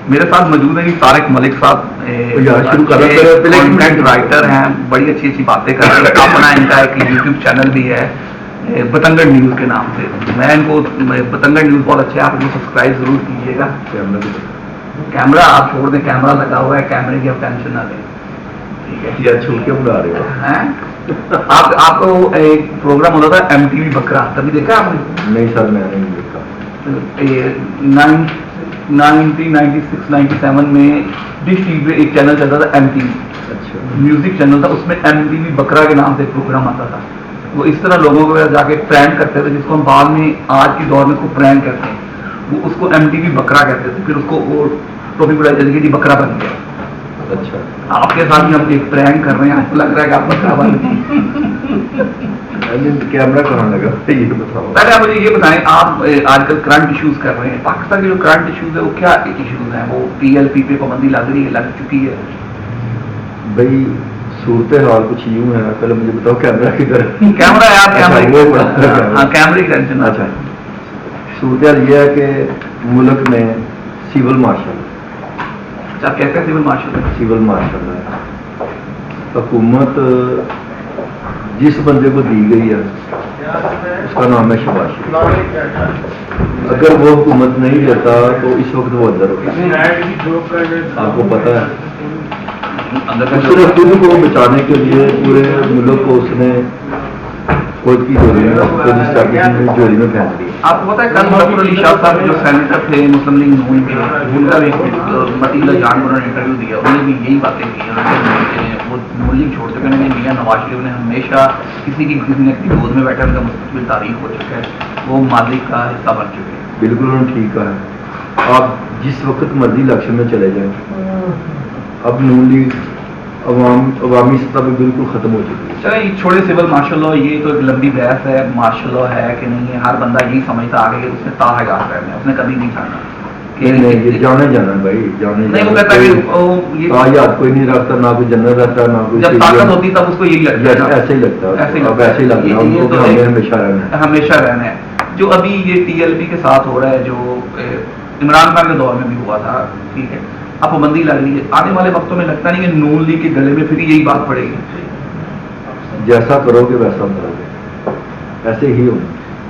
میرے ساتھ موجود ہیں طارق ملک صاحب، کنٹینٹ رائٹر ہیں، بڑی اچھی اچھی باتیں کرتے ہیں، اپنا ان کا ایک یوٹیوب چینل بھی ہے بتنگڑ نیوز کے نام سے. میں ان کو بتنگڑ نیوز بہت اچھا ہے، آپ ان کو سبسکرائب ضرور کیجیے گا. کیمرہ آپ چھوڑ دیں، کیمرہ لگا ہوا ہے، کیمرے کی آپ ٹینشن نہ لیں. ٹھیک ہے یا چھوڑ کے بلا رہے ہو. آپ کو ایک پروگرام ہوتا تھا ایم ٹی وی بکرا، کبھی دیکھا آپ نے؟ نہیں سر میں نہیں دیکھا. 1996-97 میں ڈش ٹی وی پہ ایک چینل چلتا تھا ایم ٹی وی، اچھا میوزک چینل تھا، اس میں ایم ٹی وی بکرا کے نام سے ایک پروگرام آتا تھا. وہ اس طرح لوگوں کو جا کے پرینک کرتے تھے، جس کو ہم بعد میں آج کے دور میں اس کو پرینک کرتے ہیں. وہ اس کو ایم ٹی وی بکرا کہتے تھے. پھر اس کو وہ ٹوپی بڑھائی جاتی ہے جی بکرا بن گیا. اچھا آپ کے ساتھ بھی ہم ایک پرینک کر رہے ہیں، آپ کو لگ رہا ہے کہ آپ بکرا بن گئے. کیمرہ کہاں لگا یہ بتاؤ. پہلے آپ مجھے یہ بتائیں، آپ آج کل کرنٹ ایشوز کر رہے ہیں، پاکستان کے جو کرنٹ ایشوز ہیں وہ کیا ایشوز ہیں؟ وہ پی ایل پی پہ پابندی لگ رہی ہے، لگ چکی ہے. بھائی صورتحال کچھ یوں ہے، پہلے مجھے بتاؤ کیمرہ کدھر ہے؟ کیمرہ ہے، آپ کیمرے کی ٹینشن. اچھا صورتحال یہ ہے کہ ملک میں سول مارشل، اچھا کہتے ہیں سول مارشل، سول مارشل ہے. حکومت جس بندے کو دی گئی ہے اس کا نام ہے شہباز شریف. اگر وہ حکومت نہیں دیتا تو اس وقت وہ اندر ہوگا. آپ کو پتا ہے اس نے خود کو بچانے کے لیے پورے ملک کو اس نے خود کی جوڑی میں پھینک دی. آپ کو پتا ہے کل ظفر علی شاہ صاحب جو سینیٹر تھے مسلم لیگ نون کے، ان کا بھی متیلا جان انہوں نے انٹرویو دیا، انہوں نے بھی یہی باتیں کی. وہ نون لیگ چھوڑ چکے ہیں، میاں نواز شریف نے ہمیشہ کسی نے گود میں بیٹھے، ان کا مستقبل تاریخ ہو چکا ہے، وہ ماضی کا حصہ بن چکے ہیں. بالکل انہوں نے ٹھیک کہا ہے. آپ جس وقت مرضی الیکشن میں چلے جائیں، اب نون لیگ عوامی سطح پہ بالکل ختم ہو چکی ہے. چلے یہ چھوڑے سول مارشل لاء، یہ تو ایک لمبی بحث ہے، مارشل لاء ہے کہ نہیں ہے. ہر بندہ یہی سمجھتا آگے کہ اس نے تاحیات رہنا ہے، اس نے کبھی نہیں چاہنا نہیں یہ جانے جانا بھائی، جانے نہیں. وہ کہتا ہے کہ تاحیات کوئی نہیں رکھتا، نہ کوئی جنرل رہتا، نہ کوئی جب طاقت ہوتی تب اس کو یہی لگتا ہے، ایسے ہی لگتا ہے، ایسے ہی لگتا ہے ہمیشہ رہنا ہے، ہمیشہ رہنا ہے. جو ابھی یہ ٹی ایل پی کے ساتھ ہو رہا ہے، جو عمران خان کے دور میں بھی ہوا تھا، ٹھیک ہے، اب پابندی لگ رہی ہے. آنے والے وقتوں میں لگتا نہیں کہ نون لیگ کے گلے میں پھر یہی بات پڑے گی. جیسا کرو گے ویسا مرو گے، ایسے ہی ہو.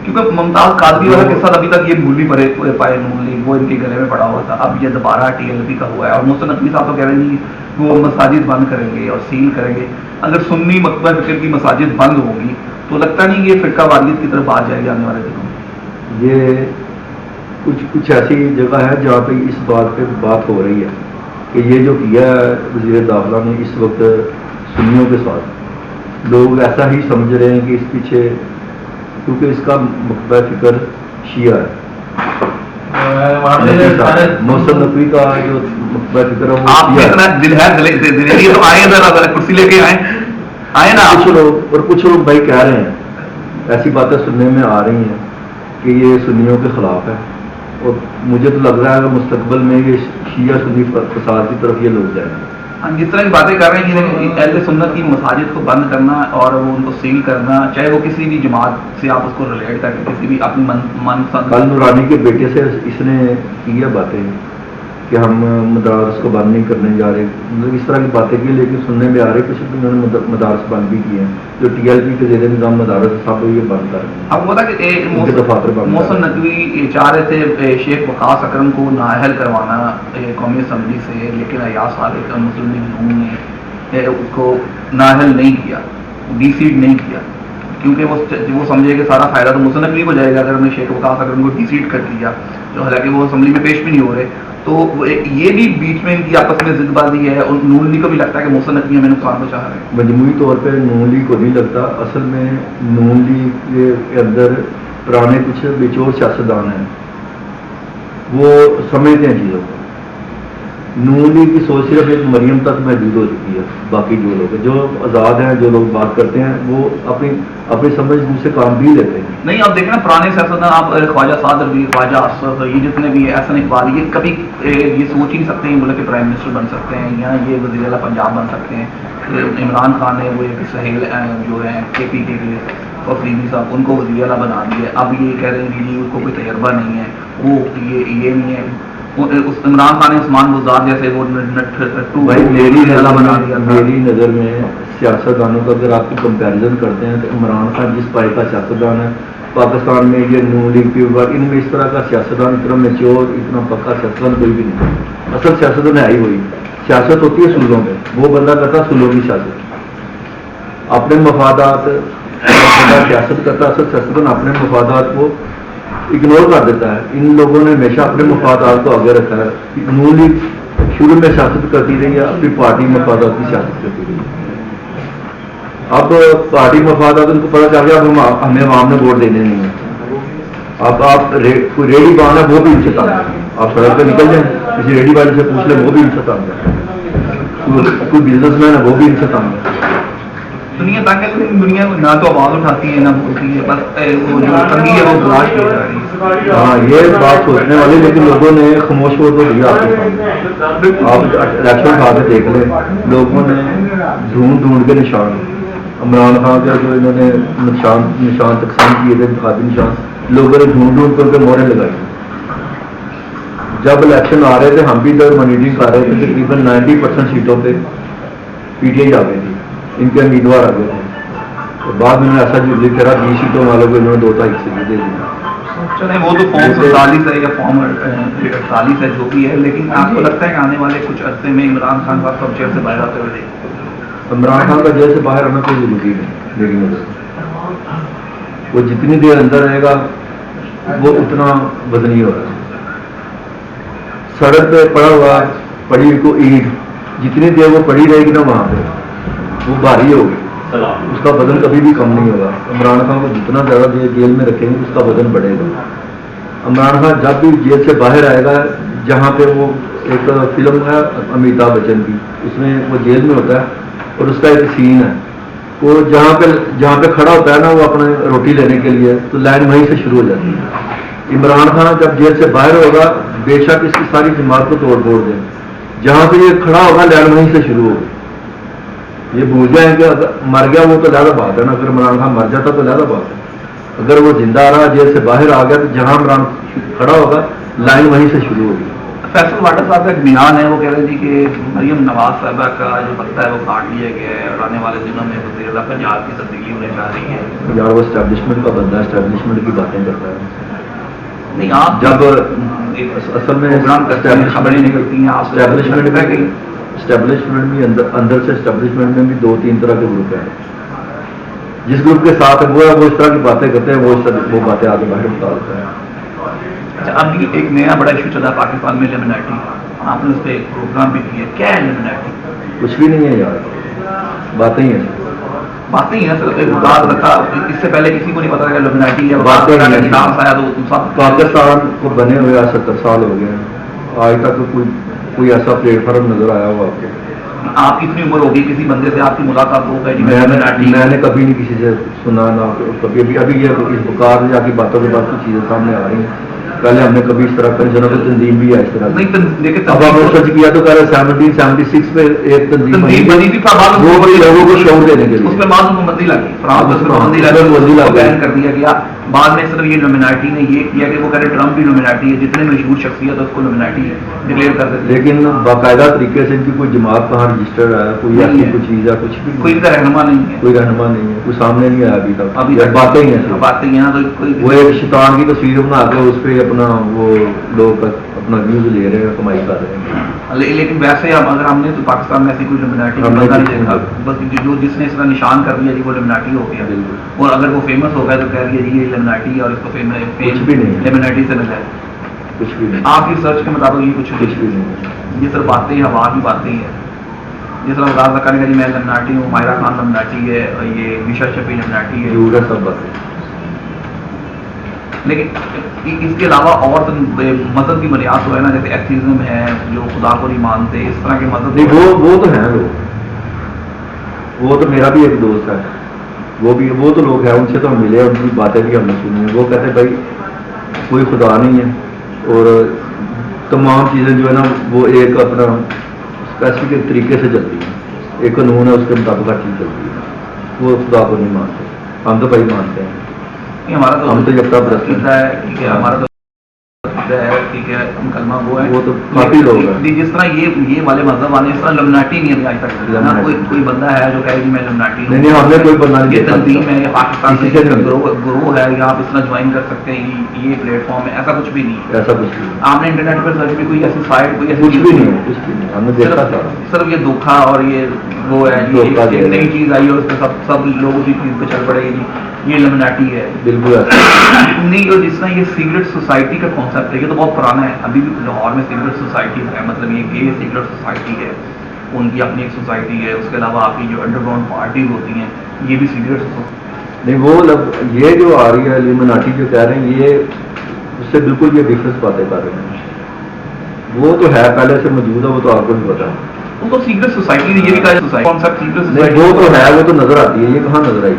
کیونکہ ممتاز قادری والا کے ساتھ ابھی تک یہ بھولی پڑے پائے نون لیگ، وہ ان کے گلے میں پڑا ہوا تھا. اب یہ دوبارہ ٹی ایل پی کا ہوا ہے، اور محسن نقوی صاحب تو کہہ رہے ہیں وہ مساجد بند کریں گے اور سیل کریں گے. اگر سنی مکتبہ فکر کی مساجد بند ہوگی تو لگتا نہیں یہ فرقہ واریت کی طرف آ جائے گی آنے والے دنوں میں. یہ کچھ ایسی جگہ ہے جہاں پہ اس بات پہ بات ہو رہی ہے کہ یہ جو کیا ہے وزیر داخلہ نے اس وقت سنیوں کے ساتھ، لوگ ایسا ہی سمجھ رہے ہیں کہ اس پیچھے، کیونکہ اس کا مکتبہ فکر شیعہ ہے. محسن نقوی کا جو مکتبہ فکر ہے آپ اتنا دل ہے تو آئے ذرا کرسی لے کے آئے نا. کچھ لوگ بھائی کہہ رہے ہیں، ایسی باتیں سننے میں آ رہی ہیں کہ یہ سنیوں کے خلاف ہے، اور مجھے تو لگ رہا ہے کہ مستقبل میں یہ شیعہ سنی فساد کی طرف یہ لوگ جائیں گے. جس طرح کی باتیں کر رہے ہیں کہ اہل سنت کی مساجد کو بند کرنا اور وہ ان کو سیل کرنا، چاہے وہ کسی بھی جماعت سے آپ اس کو ریلیٹ کر کے کسی بھی اپنی من کل نورانی کے بیٹے سے اس نے کیا باتیں کہ ہم مدارس کو بند نہیں کرنے جا رہے، مطلب اس طرح کی باتیں کی، لیکن سننے میں آ رہے کچھ انہوں نے مدارس بند بھی کیے ہیں. جو ٹی ایل پی کے زیر نظام مدارس سب یہ بند کر رہے ہیں. اب پتا کہ محسن نقوی چاہ رہے تھے شیخ وقاص اکرم کو نااہل کروانا قومی اسمبلی سے، لیکن ایاز صالح مسلم لیگ نون نے اس کو نااہل نہیں کیا، ڈی سیٹ نہیں کیا، کیونکہ وہ سمجھے کہ سارا فائدہ تو محسن نقوی کو جائے گا اگر ہم نے شیخ وقاص اکرم کو ڈی سیٹ کر دیا، جو حالانکہ وہ اسمبلی میں پیش بھی نہیں ہو رہے. تو یہ بھی بیچ میں ان کی آپس میں ضد بازی ہے، اور نون لیگ کو بھی لگتا ہے کہ محسن نقوی ہمیں نقصان پہنچا رہے ہیں. مجموعی طور پہ نون لیگ کو نہیں لگتا، اصل میں نون لیگ کے اندر پرانے کچھ بےچور سیاستدان ہیں، وہ سمجھتے ہیں چیزوں کو. نون لیگ کی سوچ صرف ایک مریم تک محدود ہو چکی ہے، باقی جو لوگ جو آزاد ہیں، جو لوگ بات کرتے ہیں، وہ اپنی سمجھ سے کام بھی لیتے ہیں. نہیں آپ دیکھیں نا پرانے سیاستدان، آپ خواجہ صادر بھی، خواجہ اشرف، یہ جتنے بھی احسن اقبال، یہ کبھی یہ سوچ ہی نہیں سکتے ہیں ملک کے پرائم منسٹر بن سکتے ہیں یا یہ وزیر اعلیٰ پنجاب بن سکتے ہیں. عمران خان نے وہ ایک سہیل جو ہیں کے پی کے فریدی صاحب، ان کو وزیر اعلیٰ بنا دیا. اب یہ کہہ رہے ہیں کہ ان کو کوئی تجربہ نہیں ہے، وہ یہ نہیں ہے. اس عمران خان نے عثمان بزدار جیسے وہ نٹو بھائی بنا دیا تھا. میری نظر میں سیاستدانوں کا اگر آپ کو کمپیریزن کرتے ہیں تو عمران خان جس پائے کا سیاستدان ہے پاکستان میں یہ نون لیگ پیپل ان میں اس طرح کا سیاستدان اتنا میچور اتنا پکا سیاستدان کوئی بھی نہیں. اصل سیاستدان ہے ہی وہی. سیاست ہوتی ہے سلووں میں, وہ بندہ کرتا سلوں کی سیاست, اپنے مفادات سیاست کرتا اصل سیاستدان اپنے مفادات کو اگنور کر دیتا ہے. ان لوگوں نے ہمیشہ اپنے مفادات کو آگے رکھا ہے. نون لیگ شروع میں سیاست کرتی رہی ہے, اپنی پارٹی مفادات کی سیاست کرتی رہی ہے. اب پارٹی مفادات ان کو پتا چل گیا اب ہمیں عوام نے ووٹ دینے نہیں ہے. اب آپ کوئی ریڈی بان ہے وہ بھی ان سے تانگ ہے, آپ سڑک پہ نکل جائیں کسی ریڈی والے سے پوچھ لیں وہ بھی ان سے تانگ ہے. کوئی بزنس مین ہے وہ بھی ان سے تانگ ہے. دنیا تنگ ہے لیکن دنیا نہ تو آواز اٹھاتی ہے نہ بولتی ہے, بس وہ جو تنگی ہے وہ برداشت کی جا رہی ہے. ہاں یہ بات سوچنے والی, لیکن لوگوں نے خاموش ہو تو دیا آپ کے سامنے. آپ الیکشن اٹھا کے دیکھ لیں, لوگوں نے ڈھونڈ کے نشان عمران خان کے جو انہوں نے نشان تقسیم کیے تھے انتخابی نشان, لوگوں نے ڈھونڈ کر کے موریں لگائی. جب الیکشن آ رہے تھے ہم بھی ادھر مانیٹرنگ کر رہے تھے, تقریباً 90% سیٹوں پہ پی ٹی آئی آ گئی تھی, ان کے امیدوار آ گئے تھے. تو بعد میں ایسا جو کرا 20 سیٹوں والوں کو انہوں نے 2-2.5 سیٹیں دے دی. چلیں وہ تو فارم 47 ہے یا فارم 48 ہے جو بھی ہے, لیکن آپ کو لگتا ہے کہ آنے والے کچھ عرصے میں عمران خان کا کب جیل سے باہر آتے ہوئے دیکھیں؟ عمران خان کا جیل سے باہر آنا کوئی ضروری نہیں, لیکن وہ جتنی دیر اندر رہے گا وہ اتنا وزنی ہوگا. سڑک پہ پڑا ہوا پڑی ہوئی کو اینٹ جتنی دیر وہ پڑی رہے گی نا وہاں پہ وہ بھاری ہوگی, اس کا وزن کبھی بھی کم نہیں ہوگا. عمران خان کو جتنا زیادہ دیر جیل میں رکھیں گے اس کا وزن بڑھے گا. عمران خان جب بھی جیل سے باہر آئے گا, جہاں پہ وہ ایک فلم ہے امیتابھ بچن کی, اس میں وہ جیل میں ہوتا ہے اور اس کا ایک سین ہے, وہ جہاں پہ کھڑا ہوتا ہے نا وہ اپنے روٹی لینے کے لیے, تو لائن وہیں سے شروع ہو جاتی ہے. عمران خان جب جیل سے باہر ہوگا بے شک اس کی ساری جماعت کو توڑ پھوڑ دیں, جہاں پہ یہ کھڑا ہوگا لائن وہیں سے شروع ہوگی. یہ بھول جائیں کہ اگر مر گیا وہ تو زیادہ بات ہے نا, اگر عمران خان مر جاتا تو زیادہ بات ہے. اگر وہ زندہ رہا جیل سے باہر آ گیا تو جہاں عمران کھڑا ہوگا لائن وہیں سے شروع ہوگی. فیصل واٹر صاحب کا ایک بیان ہے, وہ کہہ رہے تھے کہ مریم نواز صاحبہ کا جو پتہ ہے وہ کاٹ لیا گیا ہے اور آنے والے دنوں میں وزیر اعلیٰ پنجاب کی تبدیلی ہونے جا رہی ہے. یار وہ اسٹیبلشمنٹ کا بندہ اسٹیبلشمنٹ کی باتیں کرتا ہے. نہیں آپ جب اصل میں خبریں نکلتی ہیں آپ اسٹیبلشمنٹ بھی اندر سے اسٹیبلشمنٹ میں بھی 2-3 طرح کے گروپ ہیں. جس گروپ کے ساتھ وہ اس طرح کی باتیں کرتے ہیں وہ باتیں آگے باہر نکالتا ہے. اچھا, ابھی ایک نیا بڑا ایشو چلا پاکستان میں لیمنیٹی, آپ نے اس پہ ایک پروگرام بھی کیا, کیا ہے لیمنیٹی؟ کچھ بھی نہیں ہے یار, باتیں ہی ہیں. باتیں ہی ہیں سر, ایک بات رکھا اس سے پہلے کسی کو نہیں پتا کہ لیمنیٹی ہے. باتیں نام آیا تو پاکستان کو بنے ہوئے 70 سال ہو گئے ہیں, آج تک کوئی ایسا پلیٹ فارم نظر آیا ہوا آپ کو؟ آپ کی اتنی عمر ہوگی, کسی بندے سے آپ کی ملاقات ہو گئی؟ میں نے کبھی نہیں کسی سے سنا, نہ کبھی. ابھی یہ اس بکار یا کی باتوں کے بعد کچھ چیزیں سامنے آ رہی ہیں. پہلے ہم نے کبھی اس طرح پنجنوں کی تنظیم بھی ہے اس طرح نہیں. اب ہم نے سرچ کیا تو 1776 میں ایک تنظیم بنی تھی وہ بڑی لوگوں کو شعور دینے کے لیے, اس میں بعض حکومتی لگی فرانس بیان کر دیا گیا. بعد میں صرف یہ نومینیٹی نے یہ کیا کہ وہ کہہ رہے ٹرمپ بھی نومینیٹی ہے, جتنے مشہور شخصیت ہے اس کو نومینیٹی ڈکلیئر کر دیتے. لیکن باقاعدہ طریقے سے ان کی کوئی جماعت کہاں رجسٹرڈ ہے, کوئی ایسی کوئی چیز ہے, کچھ بھی کوئی رہنما نہیں ہے, کوئی رہنما نہیں ہے, کوئی سامنے نہیں آیا ابھی تک. باتیں ہی ہیں, باتیں ہیں. وہ ایک شیطان کی تصویر بنا کے اس پہ اپنا وہ لوگ اپنا ویوز لے رہے ہیں, کمائی کر رہے ہیں. لیکن ویسے اگر ہم نے تو پاکستان میں ایسی کوئی لیمنیٹی نہیں دیکھا, بس جو جس نے اس طرح نشان کر دیا جی وہ لیمنیٹی ہو گیا. اور اگر وہ فیمس ہو گیا تو کہہ دیا جی یہ لیمنیٹی ہے اور اس کو لیمنیٹی سے ملا ہے. کچھ بھی نہیں. آپ کی ریسرچ کے مطابق یہ کچھ بھی نہیں, یہ صرف باتیں ہوا کی باتیں ہیں. جس طرح وزارت کرنے کا جی میں لیمنیٹی ہوں, ماہرہ خان لیمنیٹی ہے, یہ میشا شفیع لیمنیٹی ہے, سب باتیں. لیکن اس کے علاوہ اور مذہب کی بنیاد تو ہے نا, جیسے ایتھیزم ہے جو خدا کو نہیں مانتے, اس طرح کے مذہب نہیں. وہ تو ہیں لوگ, وہ تو میرا بھی ایک دوست ہے, وہ تو لوگ ہیں, ان سے تو ہم ملے, ان کی باتیں بھی ہم نے سنی ہیں. وہ کہتے ہیں بھائی کوئی خدا نہیں ہے اور تمام چیزیں جو ہے نا وہ ایک اپنا اسپیسیفک طریقے سے چلتی ہیں, ایک قانون ہے اس کے مطابق ہر چیز چلتی ہے. وہ خدا کو نہیں مانتے, ہم تو بھائی مانتے ہیں. ہمارا تو ہم تو جب تک ہے, ہمارا تو عقیدہ ہے، ٹھیک ہے، کلمہ وہ ہے، وہ تو کافی لوگ ہیں جس طرح یہ والے مذہب والے اس طرح لمناٹی نہیں ہے آج تک، کوئی بندہ ہے جو کہے کہ میں لمناٹی ہوں، نہیں ہم نے کوئی بندہ نہیں، یہ تنظیم ہے، یہ پاکستان میں گروہ ہے، یا آپ اس طرح جوائن کر سکتے ہیں، یہ پلیٹ فارم ہے، ایسا کچھ بھی نہیں ہے، ایسا کچھ نہیں، آپ نے انٹرنیٹ پر سرچ بھی کوئی ایسی سائٹ کوئی ایسی کچھ بھی نہیں ہے، کچھ بھی نہیں، ہم نے دیکھا تھا صرف یہ دھوکھا اور یہ وہ ہے، یہ نئی چیز آئی اور اس پہ سب لوگ اسی چیز پہ چل پڑے گی، یہ لمناٹی ہے بالکل نہیں۔ اور جس طرح یہ سیکرٹ سوسائٹی کا کانسیپٹ ہے، یہ تو بہت پرانا ہے، ابھی بھی لاہور میں سیکرٹ سوسائٹی ہے، مطلب یہ گے سیکرٹ سوسائٹی ہے، ان کی اپنی ایک سوسائٹی ہے، اس کے علاوہ آپ کی جو انڈر گراؤنڈ پارٹیز ہوتی ہیں یہ بھی سیکرٹ نہیں، وہ یہ جو آ رہی ہے الومناٹی جو کہہ رہے ہیں، یہ اس سے بالکل یہ ڈفرینس باتیں کر رہے ہیں، وہ تو ہے پہلے سے موجود ہے، وہ تو آپ کو بھی پتا ہے، وہ تو سیکرٹ سوسائٹی نے یہ بھی کہا کانسیپٹ سیکرٹ سوسائٹی وہ تو ہے، وہ تو نظر آتی ہے، یہ کہاں نظر آئی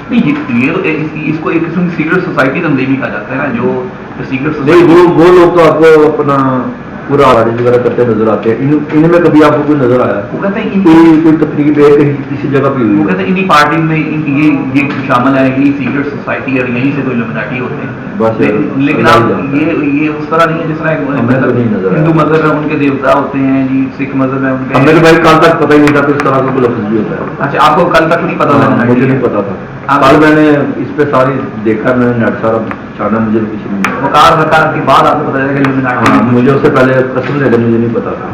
نہیں، یہ تو اس کو ایک قسم کی سیکرٹ سوسائٹی تنظیمی کہا جاتا ہے نا، جو سیکرٹ نہیں، سوسائٹی وہ لوگ تو آپ کو اپنا پورا آرڈر وغیرہ کرتے نظر آتے ہیں، ان میں کبھی آپ کو کوئی نظر آیا؟ وہ کہتے ہیں کوئی تقریب ہے کہیں کسی جگہ پہ ہوئی؟ وہ کہتے ہیں انہی پارٹی میں یہ شامل ہے، یہ سیکرٹ سوسائٹی اور یہیں سے کوئی لومناٹی ہوتے ہیں بس، لیکن آپ یہ اس طرح نہیں ہے جس طرح ہندو مذہب ہے ان کے دیوتا ہوتے ہیں جی، سکھ مذہب ہے ان کے، ہمیں تو بھائی کل تک پتہ ہی نہیں تھا کہ اس طرح کا کوئی لفظ بھی ہوتا ہے۔ اچھا، آپ کو کل تک نہیں پتا تھا؟ مجھے نہیں پتا تھا، کل میں نے اس پہ ساری دیکھا، میں نے نیٹ سارا چھانا، مجھے کچھ نہیں، وقار وقار کے بعد آپ کو پتا چلا کہ لومناٹی، مجھے اس سے پہلے قسم لے مجھے نہیں پتا تھا۔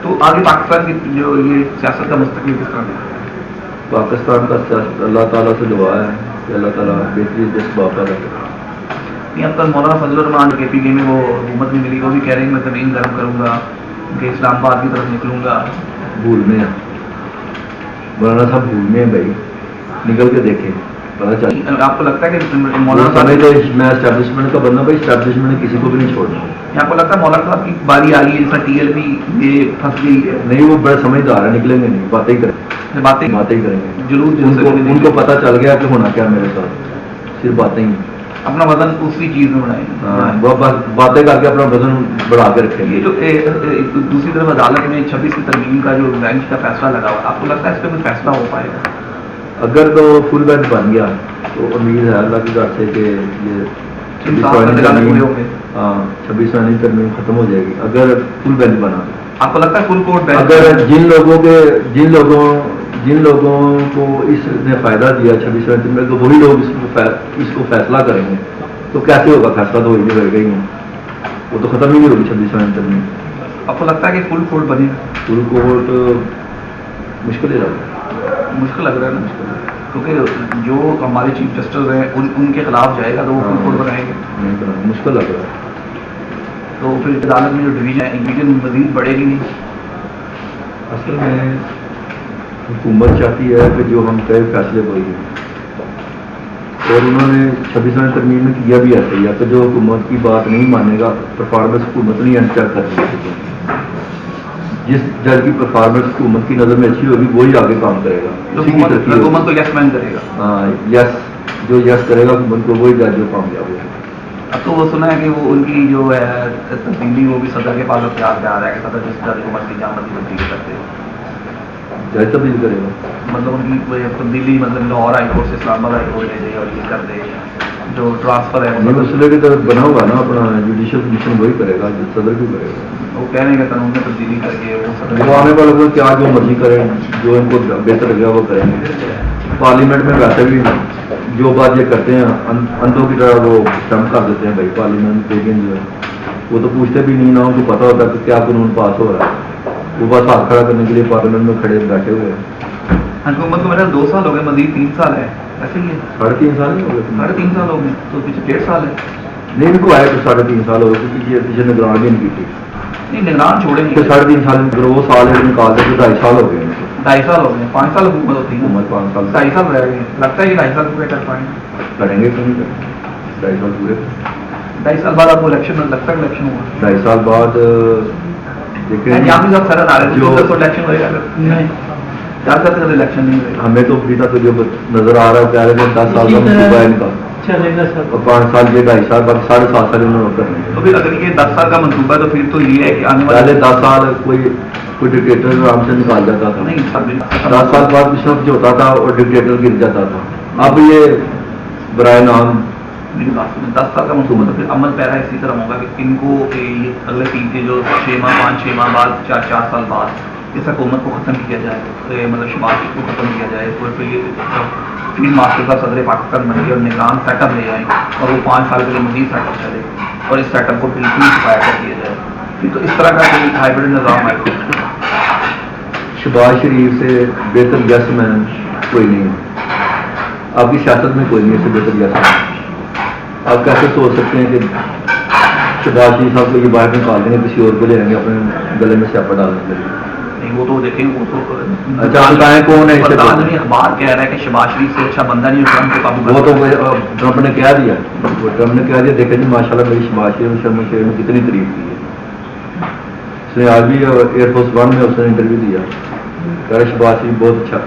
تو آگے پاکستان کی جو یہ سیاست کا مستقبل کس طرح ہے؟ پاکستان کا سیاست اللہ تعالیٰ سے دعا ہے کہ اللہ تعالیٰ بہترین جس باپا رکھے۔ اب تک مولانا فضل الرحمان کے پی کے میں وہ حکومت میں ملی، وہ بھی کہہ رہے ہیں کہ میں زمین گرم کروں گا، کہ اسلام آباد کی طرف نکلوں گا۔ بھول میں مولانا صاحب بھول میں بھائی، نکل کے دیکھیں پتا چل۔ آپ کو لگتا ہے کہ مولانا صاحب میں اسٹیبلشمنٹ کا بندہ بھائی، اسٹیبلشمنٹ نے کسی کو بھی نہیں چھوڑنا۔ آپ کو لگتا ہے مولانا صاحب کی باری آ گئی ہے، جس طرح ٹی ایل پی یہ پھنس گئی ہے؟ نہیں، وہ بڑے سمجھدار ہیں، نکلیں گے نہیں، باتیں ہی کریں، باتیں ہی کریں گے، جلوس ان کو پتہ چل گیا کہ ہونا کیا میرے ساتھ، صرف باتیں ہی، اپنا وزن اسی چیز میں بڑھائیں گے، وہ باتیں کر کے اپنا وزن بڑھا کے رکھیں گے۔ یہ جو دوسری طرف عدالت میں 26 کی ترمیم کا جو بینچ کا فیصلہ لگا ہوا، آپ کو لگتا ہے اس پہ کوئی فیصلہ ہو پائے گا؟ اگر تو فل بینچ بن گیا تو امید ہے اللہ کی ذات سے کہ یہ 26ویں ترمیم ختم ہو جائے گی اگر فل بینچ بنا۔ آپ کو لگتا ہے فل کورٹ بینچ؟ اگر جن لوگوں کو اس نے فائدہ دیا 26ویں ترمیم میں، تو وہی لوگ اس کو فیصلہ کریں گے، تو کیسے ہوگا؟ فیصلہ تو ہوئی نہیں رہ گئی ہیں، وہ تو ختم ہی نہیں ہوگی 26ویں ترمیم۔ آپ کو لگتا ہے کہ فل کورٹ بنے؟ فل کورٹ مشکل ہی لگ رہا ہے، مشکل لگ رہا ہے نا، کیونکہ جو ہمارے چیف جسٹس ہیں ان کے خلاف جائے گا تو وہ فل کورٹ بنائیں گے، نہیں بنا، مشکل لگ رہا ہے۔ تو پھر عدالت میں جو ڈویژن مزید بڑھے گی نہیں؟ اصل میں حکومت چاہتی ہے کہ جو ہم کئی فیصلے ہوئی ہیں، اور انہوں نے 26ویں ترمیم میں کیا بھی ایسا ہی ہے کہ جو حکومت کی بات نہیں مانے گا، پرفارمنس حکومت نہیں انچیک کر سکتی، جس جج کی پرفارمنس حکومت کی نظر میں اچھی ہوگی وہی آگے کام کرے گا، حکومت تو یس مین کرے گا، ہاں یس، جو یس کرے گا حکومت کو وہی جج جو کامیاب ہوگا۔ اب تو وہ سنا ہے کہ وہ ان کی جو ہے تبدیلی وہ بھی صدر کے پاس اختیار پہ آ رہا ہے کہ صدر جس جج کو مرضی جہاں مرضی تبدیلی کرتے ہیں، جج تبدیل کرے گا، مطلب ان کی تبدیلی، مطلب لاہور ہائی کورٹ سے اسلام آباد ہائی کورٹ لے جائے اور یہ کر دے، جو ٹرانسفر ہے مسئلے کی طرف بنا ہوگا نا اپنا جوڈیشل کمیشن، وہی کرے گا، صدر کیوں کرے گا؟ وہ کہہ رہے ہیں کہ قانون میں تبدیلی کر کے وہ آنے والے کو کیا جو مرضی کریں، جو ان کو بہتر لگا وہ کریں گے۔ پارلیمنٹ میں ویسے بھی جو بات یہ کرتے ہیں اندھوں کی طرح وہ اسٹمپ کر دیتے ہیں بھائی، پارلیمنٹ لیکن جو ہے وہ تو پوچھتے بھی نہیں، نہ ان کو پتا ہوتا کہ کیا قانون پاس ہو رہا ہے، وہ بس ہاتھ کھڑا کرنے کے لیے پارلیمنٹ میں کھڑے بیٹھے ہوئے ہیں۔ حکومت کو میرا 2 سال ہو گئے، مزید 3 سال ہے، ایسے ہی ہے؟ 3.5 سال نہیں ہو گئے؟ 3.5 سال ہو گئے، تو پیچھے 1.5 سال ہے۔ نہیں، ان کو آئے تو 3.5 سال ہو گئے، کیونکہ پیچھے نگران بھی نہیں کی تھی، نہیں نگران چھوڑے نہیں، 3.5 سال اگر وہ سال ہے نکال دے تو 2.5 سال ہو گئے، 2.5 سال ہو گئے، 5 سال حکومت ہوتی ہے، حکومت 5 سال، 2.5 سال رہ گئے، لگتا ہے کہ 2.5 سال پورے کر پائیں گے؟ کریں گے، کیوں نہیں کریں گے، 2.5 سال پورے۔ 2.5 سال بعد آپ کو الیکشن میں لگتا ہے الیکشن ہوگا؟ 2.5 سال بعد دیکھیں یہاں بھی سب سرد آ رہے جو الیکشن ہوئے گا، نہیں زیادہ تر الیکشن نہیں ہوئے گا، ہمیں تو ابھی تک جو نظر آ رہا ہے کہہ رہے ہیں 10 سال کا منصوبہ ہے ان کا، اور 5 سال یہ 2.5 سال باقی 7.5 سال انہوں نے کرنے ہیں۔ تو پھر اگر یہ 10 سال کا منصوبہ ہے تو پھر تو یہ ہے کہ آنے والے پہلے 10 سال کوئی ڈکٹیٹر آرام سے نکال جاتا تھا، نہیں 10 سال بعد کچھ نہ کچھ ہوتا تھا اور ڈکٹیٹر گر جاتا تھا، اب یہ برائے نام میری بات سنیں 10 سال کا منصوبہ تو پھر عمل پیرا اسی طرح ہوگا کہ ان کو یہ اگلے 3 کے جو 6 ماہ 5-6 ماہ بعد 4 سال بعد اس حکومت کو ختم کیا جائے, مطلب شمال کو ختم کیا جائے, اور پھر یہ فیلڈ مارشل کا صدر پاکستان بن گیا اور نظام سیٹ اپ لے جائیں اور وہ 5 سال کے لیے مزید سیٹ اپ چلے اور اس سیٹ اپ کو بالکل چھپایا کر دیا جائے. پھر تو اس طرح کا کوئی ہائیبرڈ نظام ہے. شہباز شریف سے بہتر یس مین کوئی نہیں ہے, آپ کی سیاست میں کوئی نہیں ہے اس سے بہتر یس مین. آپ کیسے سوچ سکتے ہیں کہ شہباز شریف صاحب کو یہ باہر نکال دیں گے, کسی اور کو لے آئیں گے اپنے گلے میں سیاپا ڈالنے کے لیے؟ نہیں, وہ تو دیکھیں وہ تو جانکائیں کون ہے اسے؟ اخبار کہہ رہا ہے کہ شہباز شریف سے اچھا بندہ نہیں ٹرمپ کو قابو. وہ تو ٹرمپ نے کہہ دیا, ٹرمپ نے کہہ دیا دیکھیں جی ماشاء اللہ میری شہباز شریف نے کتنی تعریف کی ہے. اس نے آج بھی ایئر فورس 1 میں اس نے انٹرویو دیا, کہہ رہے شہباز شریف بہت اچھا.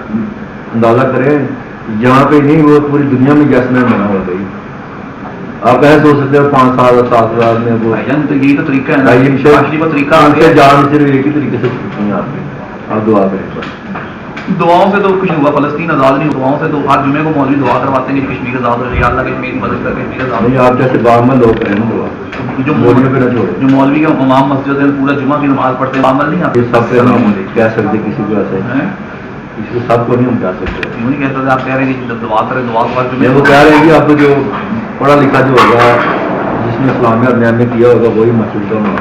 اندازہ کریں یہاں پہ نہیں, وہ پوری دنیا میں یس مین بنا ہوا گئی. آپ ایسے سوچ سکتے ہیں 5 سال 7 سال میں وہ تو یہی تو طریقہ ہے طریقہ جان صرف ایک ہی طریقے سے چھوٹتی ہیں آپ دعا کریں. دعاؤں سے تو کچھ ہوا, فلسطین آزاد نہیں, دعاؤں سے تو ہر جمعے کو مولوی دعا کرواتے ہیں کہ کشمیر آزاد ہو جائے, اللہ کشمیر کی مدد کر کشمیر آزاد. نہیں, آپ جیسے باغمل لوگ کریں نا دعا, جو مولویوں پہ نہ چھوڑیں. جو مولوی کے امام مسجد ہے پورا جمعہ کی نماز پڑھتے ہیں, عمل نہیں آتے. یہ سب پہ نہیں کہہ سکتے کسی کو ایسے, کسی کو سب کو نہیں ہم کہہ سکتے. یوں نہیں کہتے آپ کہہ رہے ہیں کہ جب دعا کریں دعا کے بعد وہ کہہ رہے ہیں کہ آپ کو جو پڑھا لکھا جو ہوگا جس نے اسلامیہ ارمیان میں کیا ہوگا وہی مسجد کا نام.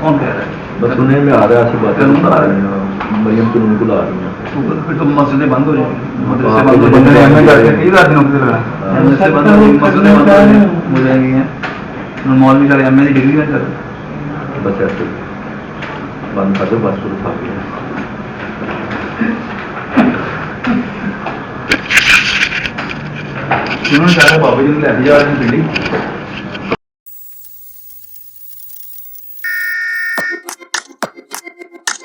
کون کہہ رہا ہے؟ بس سننے میں آ رہا ہے ایسی باتیں مریم قانون کو لا رہی ہیں. پھر تو مسجدیں بند ہو جائیں گی, مسجدیں بند ہو جائیں گی. مولوی کا ایم اے کی ڈگری میں کر بس ایسے بند کر دو بس کو اٹھا کے. بابا جی نے لے جا رہے ہیں دلی